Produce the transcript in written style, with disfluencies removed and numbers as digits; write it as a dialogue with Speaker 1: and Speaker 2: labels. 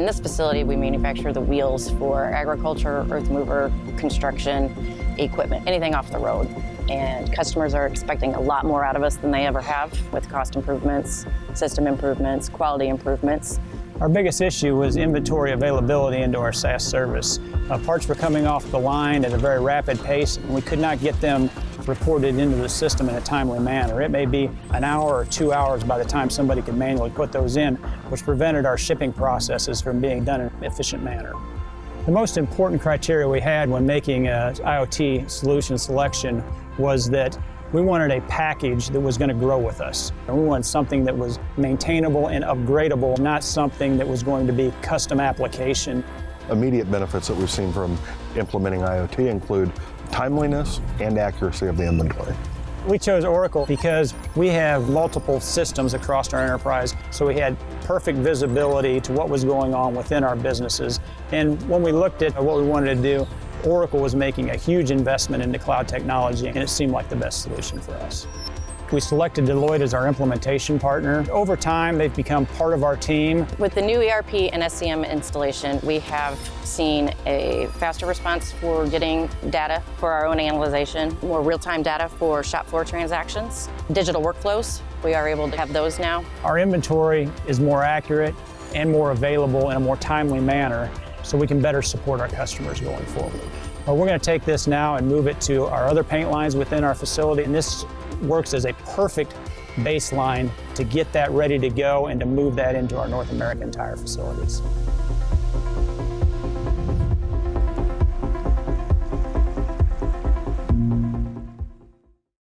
Speaker 1: In this facility, we manufacture the wheels for agriculture, earth mover, construction, equipment, anything off the road. And customers are expecting a lot more out of us than they ever have with cost improvements, system improvements, quality improvements.
Speaker 2: Our biggest issue was inventory availability into our SAS service. Parts were coming off the line at a very rapid pace, and we could not get them reported into the system in a timely manner. It may be an hour or 2 hours by the time somebody could manually put those in, which prevented our shipping processes from being done in an efficient manner. The most important criteria we had when making an IoT solution selection was that we wanted a package that was going to grow with us. And we wanted something that was maintainable and upgradable, not something that was going to be custom application.
Speaker 3: Immediate benefits that we've seen from implementing IoT include timeliness and accuracy of the inventory.
Speaker 2: We chose Oracle because we have multiple systems across our enterprise, so we had perfect visibility to what was going on within our businesses. And when we looked at what we wanted to do, Oracle was making a huge investment into cloud technology, and it seemed like the best solution for us. We selected Deloitte as our implementation partner. Over time, they've become part of our team.
Speaker 1: With the new ERP and SCM installation, we have seen a faster response for getting data for our own analyzation, more real-time data for shop floor transactions, digital workflows. We are able to have those now.
Speaker 2: Our inventory is more accurate and more available in a more timely manner, so we can better support our customers going forward. Well, we're going to take this now and move it to our other paint lines within our facility, and this works as a perfect baseline to get that ready to go and to move that into our North American tire facilities.